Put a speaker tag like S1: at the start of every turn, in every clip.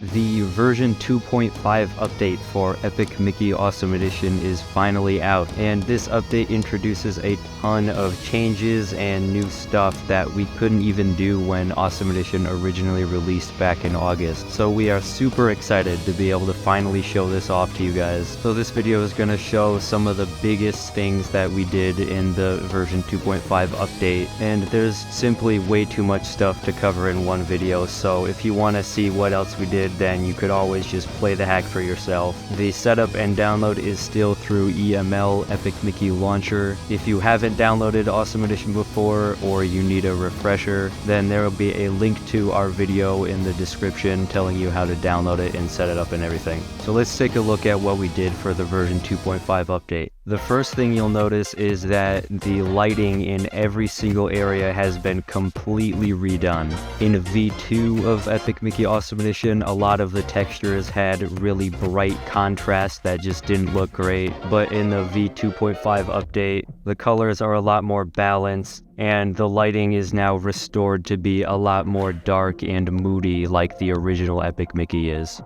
S1: The version 2.5 update for Epic Mickey Awesome Edition is finally out, and this update introduces a ton of changes and new stuff that we couldn't even do when Awesome Edition originally released back in August. So we are super excited to be able to finally show this off to you guys. So this video is going to show some of the biggest things that we did in the version 2.5 update, and there's simply way too much stuff to cover in one video, so if you want to see what else we did, then you could always just play the hack for yourself. The setup and download is still through EML Epic Mickey Launcher. If you haven't downloaded Awesome Edition before, or you need a refresher, then there will be a link to our video in the description telling you how to download it and set it up and everything. So let's take a look at what we did for the version 2.5 update. The first thing you'll notice is that the lighting in every single area has been completely redone. In V2 of Epic Mickey Awesome Edition, a lot of the textures had really bright contrast that just didn't look great, but in the V2.5 update, the colors are a lot more balanced, and the lighting is now restored to be a lot more dark and moody like the original Epic Mickey is.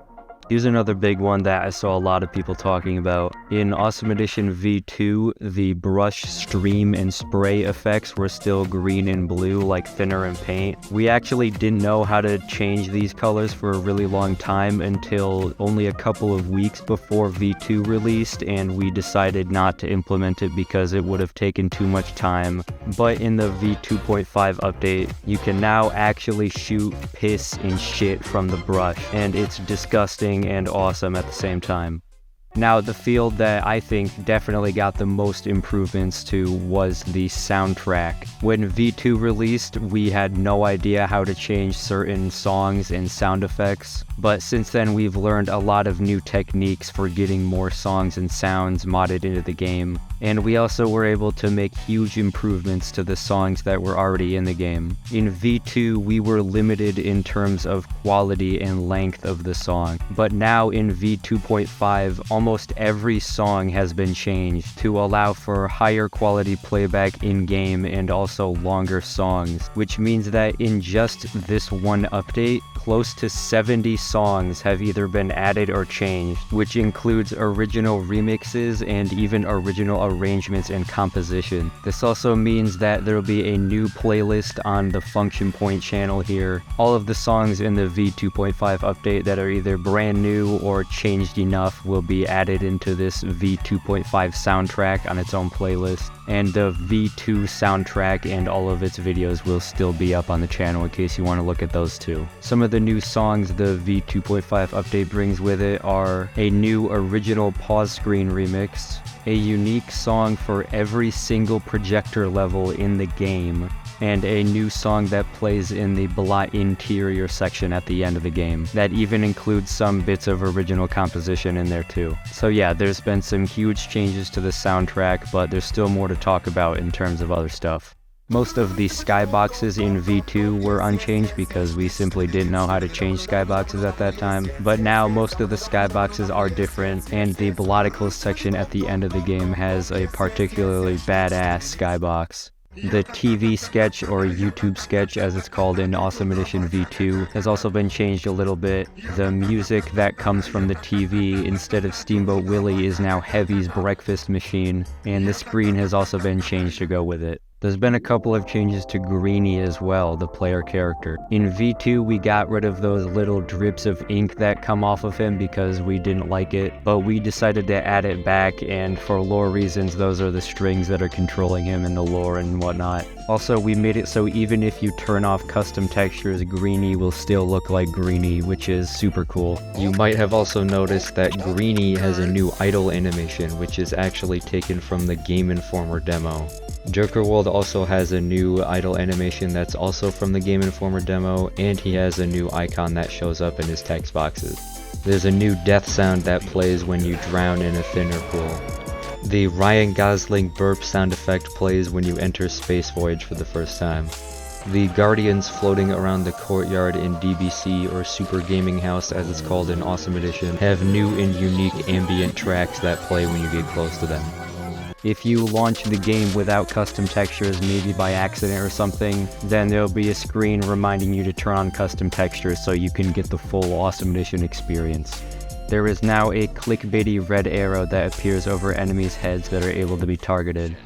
S1: Here's another big one that I saw a lot of people talking about. In Awesome Edition V2, the brush, stream, and spray effects were still green and blue like thinner and paint. We actually didn't know how to change these colors for a really long time until only a couple of weeks before V2 released, and we decided not to implement it because it would have taken too much time. But in the V2.5 update, you can now actually shoot piss and shit from the brush, and it's disgusting and awesome at the same time. Now, the field that I think definitely got the most improvements to was the soundtrack. When V2 released, we had no idea how to change certain songs and sound effects, but since then we've learned a lot of new techniques for getting more songs and sounds modded into the game, and we also were able to make huge improvements to the songs that were already in the game. In V2, we were limited in terms of quality and length of the song, but now in V2.5, almost every song has been changed to allow for higher quality playback in-game and also longer songs, which means that in just this one update, close to 70 songs have either been added or changed, which includes original remixes and even original arrangements and composition. This also means that there will be a new playlist on the Function Point channel here. All of the songs in the V2.5 update that are either brand new or changed enough will be added into this V2.5 soundtrack on its own playlist, and the V2 soundtrack and all of its videos will still be up on the channel in case you want to look at those too. Some of the new songs the V2.5 update brings with it are a new original pause screen remix, a unique song for every single projector level in the game, and a new song that plays in the Blot Interior section at the end of the game that even includes some bits of original composition in there too. So yeah, there's been some huge changes to the soundtrack, but there's still more to talk about in terms of other stuff. Most of the skyboxes in V2 were unchanged because we simply didn't know how to change skyboxes at that time, but now most of the skyboxes are different, and the Bloticals section at the end of the game has a particularly badass skybox. The TV sketch, or YouTube sketch as it's called in Awesome Edition V2, has also been changed a little bit. The music that comes from the TV instead of Steamboat Willie is now Heavy's Breakfast Machine, and the screen has also been changed to go with it. There's been a couple of changes to Greenie as well, the player character. In V2, we got rid of those little drips of ink that come off of him because we didn't like it, but we decided to add it back, and for lore reasons, those are the strings that are controlling him in the lore and whatnot. Also, we made it so even if you turn off custom textures, Greenie will still look like Greenie, which is super cool. You might have also noticed that Greenie has a new idle animation, which is actually taken from the Game Informer demo. Joker World also has a new idle animation that's also from the Game Informer demo, and he has a new icon that shows up in his text boxes. There's a new death sound that plays when you drown in a thinner pool. The Ryan Gosling burp sound effect plays when you enter Space Voyage for the first time. The Guardians floating around the courtyard in DBC, or Super Gaming House as it's called in Awesome Edition, have new and unique ambient tracks that play when you get close to them. If you launch the game without custom textures, maybe by accident or something, then there'll be a screen reminding you to turn on custom textures so you can get the full Awesome Edition experience. There is now a clickbaity red arrow that appears over enemies' heads that are able to be targeted.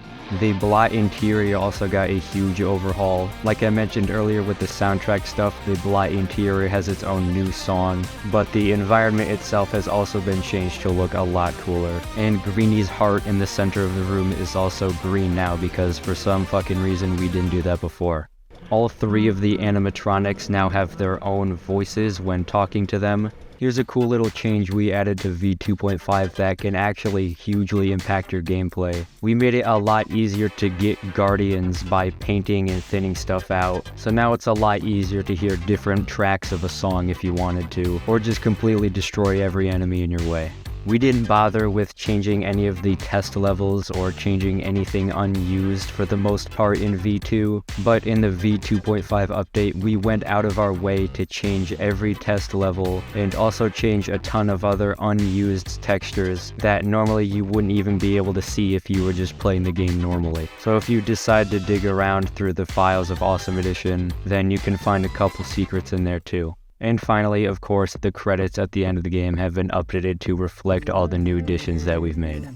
S1: The Blot interior also got a huge overhaul. Like I mentioned earlier with the soundtrack stuff, the Blot interior has its own new song, but the environment itself has also been changed to look a lot cooler. And Greeny's heart in the center of the room is also green now because for some fucking reason we didn't do that before. All 3 of the animatronics now have their own voices when talking to them. Here's a cool little change we added to V2.5 that can actually hugely impact your gameplay. We made it a lot easier to get guardians by painting and thinning stuff out. So now it's a lot easier to hear different tracks of a song if you wanted to, or just completely destroy every enemy in your way. We didn't bother with changing any of the test levels or changing anything unused for the most part in V2, but in the V2.5 update we went out of our way to change every test level and also change a ton of other unused textures that normally you wouldn't even be able to see if you were just playing the game normally. So if you decide to dig around through the files of Awesome Edition, then you can find a couple secrets in there too. And finally, of course, the credits at the end of the game have been updated to reflect all the new additions that we've made.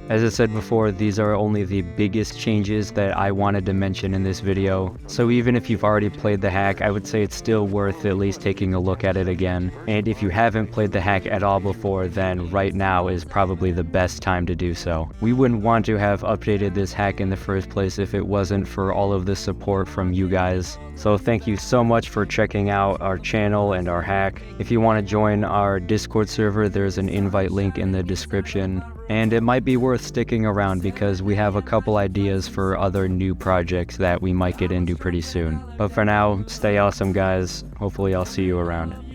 S1: As I said before, these are only the biggest changes that I wanted to mention in this video, so even if you've already played the hack, I would say it's still worth at least taking a look at it again. And if you haven't played the hack at all before, then right now is probably the best time to do so. We wouldn't want to have updated this hack in the first place if it wasn't for all of the support from you guys. So thank you so much for checking out our channel and our hack. If you want to join our Discord server, there's an invite link in the description. And it might be worth sticking around because we have a couple ideas for other new projects that we might get into pretty soon. But for now, stay awesome guys. Hopefully I'll see you around.